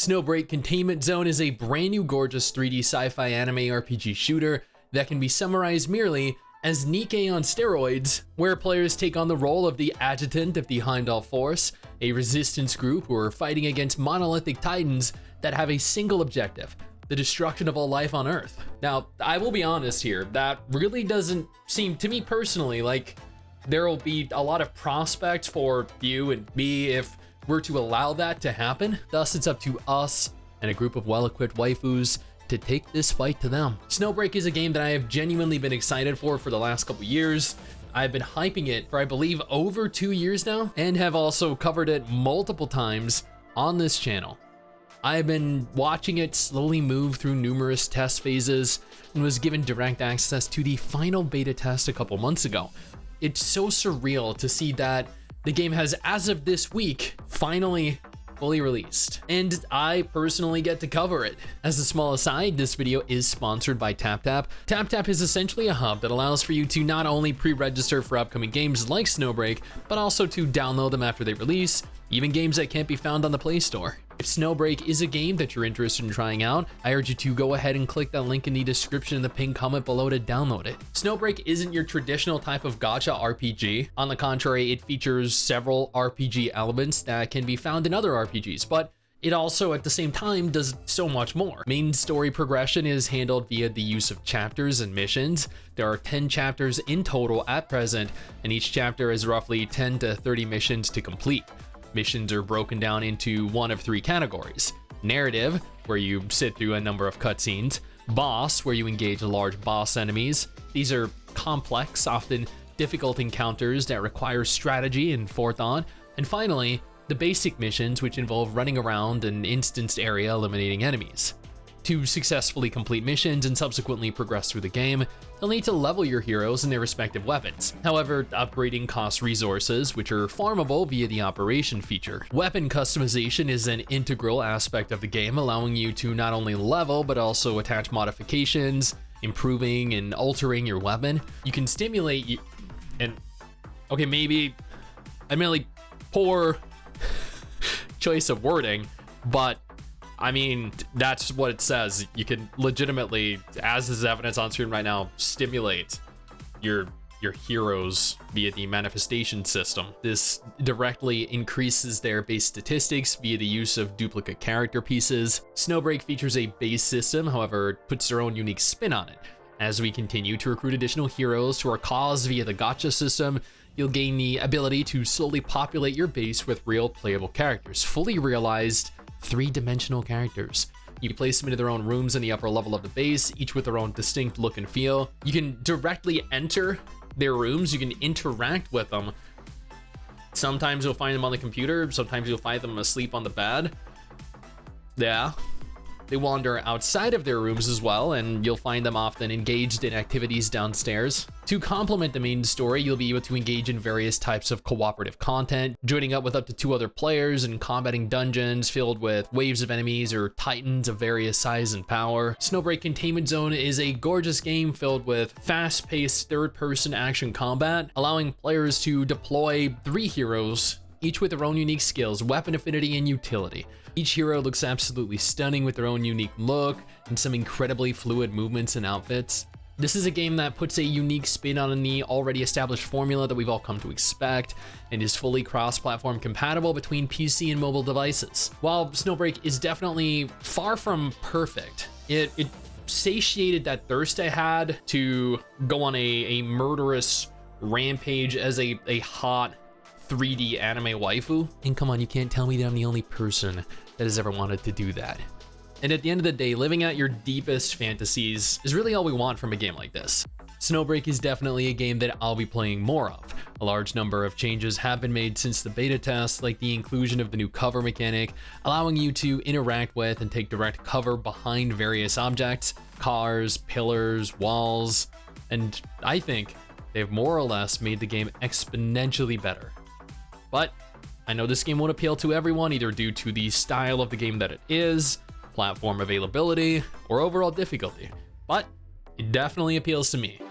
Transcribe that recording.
Snowbreak Containment Zone is a brand new gorgeous 3D sci-fi anime RPG shooter that can be summarized merely as Nikkei on steroids, where players take on the role of the adjutant of the Heimdall Force, a resistance group who are fighting against monolithic titans that have a single objective: the destruction of all life on Earth. Now, I will be honest here, that really doesn't seem to me personally like there will be a lot of prospects for you and me if we're to allow that to happen. Thus, it's up to us and a group of well-equipped waifus to take this fight to them. Snowbreak is a game that I have genuinely been excited for the last couple years. I've been hyping it for, I believe, over 2 years now, and have also covered it multiple times on this channel. I've been watching it slowly move through numerous test phases and was given direct access to the final beta test a couple months ago. It's so surreal to see that the game has, as of this week, finally fully released, and I personally get to cover it. As a small aside, this video is sponsored by TapTap. TapTap is essentially a hub that allows for you to not only pre-register for upcoming games like Snowbreak, but also to download them after they release, even games that can't be found on the Play Store. If Snowbreak is a game that you're interested in trying out, I urge you to go ahead and click that link in the description in the pinned comment below to download it. Snowbreak isn't your traditional type of gacha RPG. On the contrary, it features several RPG elements that can be found in other RPGs, but it also at the same time does so much more. Main story progression is handled via the use of chapters and missions. There are 10 chapters in total at present, and each chapter has roughly 10 to 30 missions to complete. Missions are broken down into one of 3 categories: narrative, where you sit through a number of cutscenes; boss, where you engage large boss enemies. These are complex, often difficult encounters that require strategy and forethought; and finally, the basic missions, which involve running around an instanced area eliminating enemies. To successfully complete missions and subsequently progress through the game, you'll need to level your heroes and their respective weapons. However, upgrading costs resources, which are farmable via the operation feature. Weapon customization is an integral aspect of the game, allowing you to not only level, but also attach modifications, improving and altering your weapon. You can stimulate and okay, maybe admittedly poor choice of wording, but I mean, that's what it says. You can legitimately, as is evidence on screen right now, stimulate your heroes via the manifestation system. This directly increases their base statistics via the use of duplicate character pieces. Snowbreak features a base system, however, it puts their own unique spin on it. As we continue to recruit additional heroes to our cause via the gacha system, you'll gain the ability to slowly populate your base with real playable characters, fully realized 3-dimensional characters. You can place them into their own rooms in the upper level of the base, each with their own distinct look and feel. You can directly enter their rooms, you can interact with them. Sometimes you'll find them on the computer, sometimes you'll find them asleep on the bed. Yeah. They wander outside of their rooms as well, and you'll find them often engaged in activities downstairs. To complement the main story, you'll be able to engage in various types of cooperative content, joining up with up to 2 other players and combating dungeons filled with waves of enemies or titans of various size and power. Snowbreak Containment Zone is a gorgeous game filled with fast-paced third-person action combat, allowing players to deploy 3 heroes, each with their own unique skills, weapon affinity, and utility. Each hero looks absolutely stunning with their own unique look and some incredibly fluid movements and outfits. This is a game that puts a unique spin on the already established formula that we've all come to expect, and is fully cross-platform compatible between PC and mobile devices. While Snowbreak is definitely far from perfect, it satiated that thirst I had to go on a murderous rampage as a hot 3D anime waifu. And come on, you can't tell me that I'm the only person that has ever wanted to do that. And at the end of the day, living out your deepest fantasies is really all we want from a game like this. Snowbreak is definitely a game that I'll be playing more of. A large number of changes have been made since the beta test, like the inclusion of the new cover mechanic, allowing you to interact with and take direct cover behind various objects, cars, pillars, walls, and I think they've more or less made the game exponentially better. But I know this game won't appeal to everyone, either due to the style of the game that it is, platform availability, or overall difficulty, but it definitely appeals to me.